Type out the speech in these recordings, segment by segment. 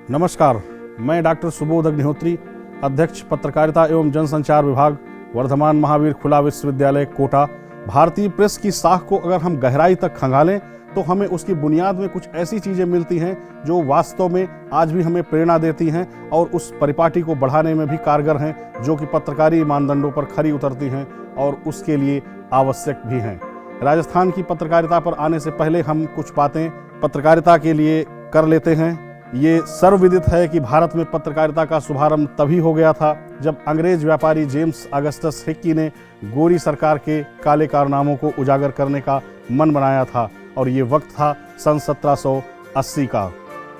नमस्कार, मैं डॉक्टर सुबोध अग्निहोत्री, अध्यक्ष पत्रकारिता एवं जनसंचार विभाग, वर्धमान महावीर खुला विश्वविद्यालय कोटा। भारतीय प्रेस की साख को अगर हम गहराई तक खंगालें तो हमें उसकी बुनियाद में कुछ ऐसी चीज़ें मिलती हैं जो वास्तव में आज भी हमें प्रेरणा देती हैं और उस परिपाटी को बढ़ाने में भी कारगर हैं, जो कि पत्रकारी मानदंडों पर खरी उतरती हैं और उसके लिए आवश्यक भी हैं। राजस्थान की पत्रकारिता पर आने से पहले हम कुछ बातें पत्रकारिता के लिए कर लेते हैं। ये सर्वविदित है कि भारत में पत्रकारिता का शुभारंभ तभी हो गया था जब अंग्रेज व्यापारी जेम्स अगस्टस हिक्की ने गोरी सरकार के काले कारनामों को उजागर करने का मन बनाया था, और ये वक्त था सन 1780 का।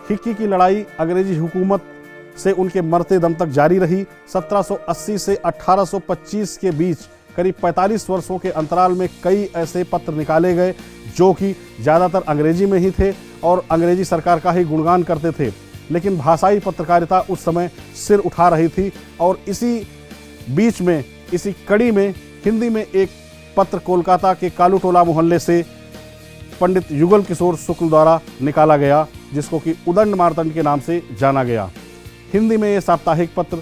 हिक्की की लड़ाई अंग्रेजी हुकूमत से उनके मरते दम तक जारी रही। 1780 से 1825 के बीच करीब 45 वर्षों के अंतराल में कई ऐसे पत्र निकाले गए जो कि ज़्यादातर अंग्रेजी में ही थे और अंग्रेजी सरकार का ही गुणगान करते थे, लेकिन भाषाई पत्रकारिता उस समय सिर उठा रही थी। और इसी बीच में, इसी कड़ी में हिंदी में एक पत्र कोलकाता के कालूटोला मोहल्ले से पंडित युगल किशोर शुक्ल द्वारा निकाला गया, जिसको कि उदंड मार्तंड के नाम से जाना गया। हिंदी में ये साप्ताहिक पत्र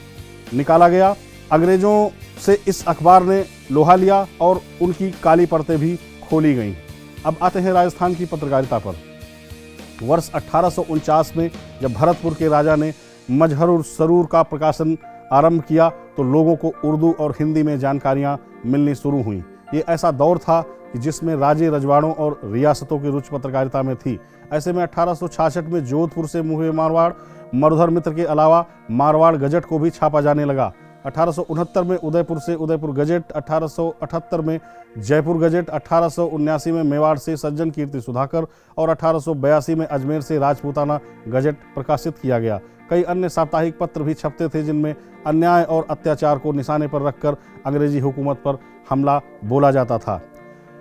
निकाला गया। अंग्रेजों से इस अखबार ने लोहा लिया और उनकी काली परतें भी खोली गईं। अब आते हैं राजस्थान की पत्रकारिता पर। वर्ष 1849 में जब भरतपुर के राजा ने मजहरुर सरूर का प्रकाशन आरंभ किया तो लोगों को उर्दू और हिंदी में जानकारियां मिलनी शुरू हुई। ये ऐसा दौर था कि जिसमें राज्य, रजवाड़ों और रियासतों की रुचि पत्रकारिता में थी। ऐसे में 1866 में जोधपुर से मुहे मारवाड़ मरुधर मित्र के अलावा मारवाड़ गजट को भी छापा जाने लगा। 1869 में उदयपुर से उदयपुर गजट, 1878 में जयपुर गजट, 1879 में मेवाड़ से सज्जन कीर्ति सुधाकर और 1882 में अजमेर से राजपूताना गजट प्रकाशित किया गया। कई अन्य साप्ताहिक पत्र भी छपते थे जिनमें अन्याय और अत्याचार को निशाने पर रखकर अंग्रेजी हुकूमत पर हमला बोला जाता था।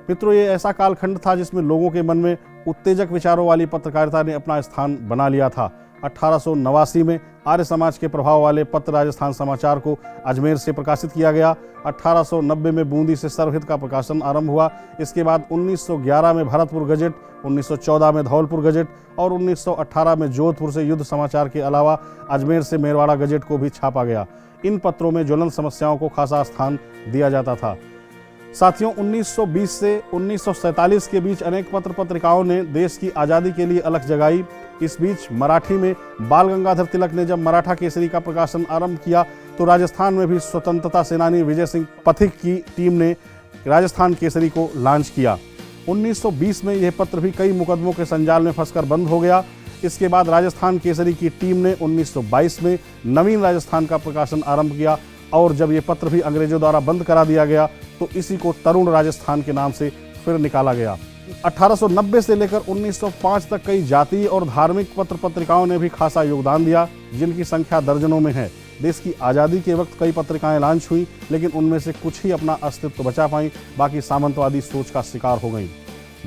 मित्रों, ये ऐसा कालखंड था जिसमें लोगों के मन में उत्तेजक विचारों वाली पत्रकारिता ने अपना स्थान बना लिया था। 1889 में आर्य समाज के प्रभाव वाले पत्र राजस्थान समाचार को अजमेर से प्रकाशित किया गया। 1890 में बूंदी से सर्वहित का प्रकाशन आरंभ हुआ। इसके बाद 1911 में भरतपुर गजट, 1914 में धौलपुर गजट और 1918 में जोधपुर से युद्ध समाचार के अलावा अजमेर से मेरवाड़ा गजट को भी छापा गया। इन पत्रों में ज्वलंत समस्याओं को खासा स्थान दिया जाता था। साथियों, 1920 से 1947 के बीच अनेक पत्र पत्रिकाओं ने देश की आज़ादी के लिए अलख जगाई। इस बीच मराठी में बाल गंगाधर तिलक ने जब मराठा केसरी का प्रकाशन आरंभ किया तो राजस्थान में भी स्वतंत्रता सेनानी विजय सिंह पथिक की टीम ने राजस्थान केसरी को लॉन्च किया। 1920 में यह पत्र भी कई मुकदमों के संजाल में फंसकर बंद हो गया। इसके बाद राजस्थान केसरी की टीम ने 1922 में नवीन राजस्थान का प्रकाशन आरंभ किया, और जब ये पत्र भी अंग्रेजों द्वारा बंद करा दिया गया तो इसी को तरुण राजस्थान के नाम से फिर निकाला गया। 1890 से लेकर 1905 तक कई जातीय और धार्मिक पत्र पत्रिकाओं ने भी खासा योगदान दिया, जिनकी संख्या दर्जनों में है। देश की आज़ादी के वक्त कई पत्रिकाएं लॉन्च हुई, लेकिन उनमें से कुछ ही अपना अस्तित्व बचा पाईं, बाकी सामंतवादी सोच का शिकार हो गईं।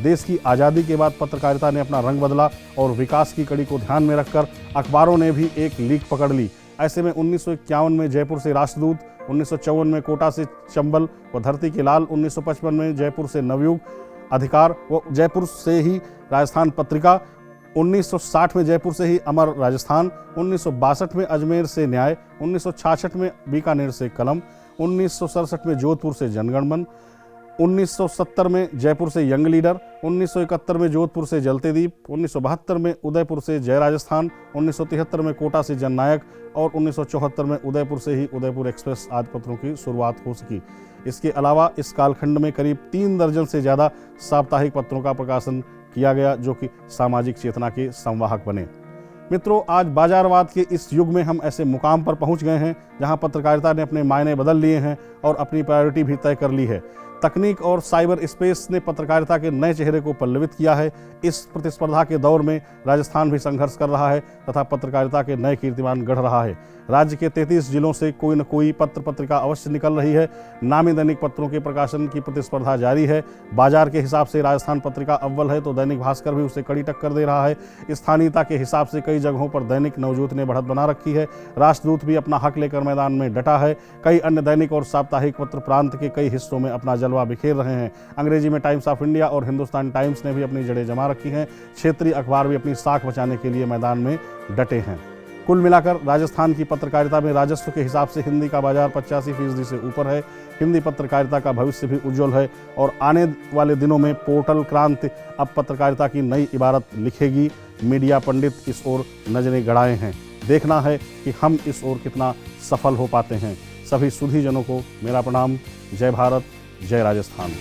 देश की आज़ादी के बाद पत्रकारिता ने अपना रंग बदला और विकास की कड़ी को ध्यान में रखकर अखबारों ने भी एक लीक पकड़ ली। ऐसे में 1951 में जयपुर से राष्ट्रदूत, 1954 में कोटा से चंबल व धरती के लाल, 1955 में जयपुर से नवयुग, अधिकार व जयपुर से ही राजस्थान पत्रिका, 1960 में जयपुर से ही अमर राजस्थान, 1962 में अजमेर से न्याय, 1966 में बीकानेर से कलम, 1967 में जोधपुर से जनगणमन, 1970 में जयपुर से यंग लीडर, 1971 में जोधपुर से जलते दीप, 1972 में उदयपुर से जय राजस्थान, 1973 में कोटा से जननायक और 1974 में उदयपुर से ही उदयपुर एक्सप्रेस आदि पत्रों की शुरुआत हो सकी। इसके अलावा इस कालखंड में करीब 3 दर्जन से ज़्यादा साप्ताहिक पत्रों का प्रकाशन किया गया, जो कि सामाजिक चेतना के संवाहक बने। मित्रों, आज बाजारवाद के इस युग में हम ऐसे मुकाम पर पहुंच गए हैं जहां पत्रकारिता ने अपने मायने बदल लिए हैं और अपनी प्रायोरिटी भी तय कर ली है। तकनीक और साइबर स्पेस ने पत्रकारिता के नए चेहरे को पल्लवित किया है। इस प्रतिस्पर्धा के दौर में राजस्थान भी संघर्ष कर रहा है तथा पत्रकारिता के नए कीर्तिमान गढ़ रहा है। राज्य के 33 जिलों से कोई न कोई पत्र पत्रिका अवश्य निकल रही है। नामी दैनिक पत्रों के प्रकाशन की प्रतिस्पर्धा जारी है। बाजार के हिसाब से राजस्थान पत्रिका अव्वल है तो दैनिक भास्कर भी उसे कड़ी टक्कर दे रहा है। स्थानीयता के हिसाब से कई जगहों पर दैनिक नवजोत ने बढ़त बना रखी है। राष्ट्रदूत भी अपना हक लेकर मैदान में डटा है। कई अन्य दैनिक और साप्ताहिक पत्र प्रांत के कई हिस्सों में अपना जलवा बिखेर रहे हैं। अंग्रेजी में टाइम्स ऑफ इंडिया और हिंदुस्तान टाइम्स ने भी अपनी जड़ें जमा रखी हैं। क्षेत्रीय अखबार भी अपनी साख बचाने के लिए मैदान में डटे हैं। कुल मिलाकर राजस्थान की पत्रकारिता में राजस्व के हिसाब से हिंदी का बाजार 85% से ऊपर है। हिंदी पत्रकारिता का भविष्य भी उज्जवल है और आने वाले दिनों में पोर्टल क्रांति अब पत्रकारिता की नई इबारत लिखेगी। मीडिया पंडित इस ओर नजरें गड़ाए हैं। देखना है कि हम इस ओर कितना सफल हो पाते हैं। सभी सुधीजनों को मेरा प्रणाम। जय भारत, जय राजस्थान।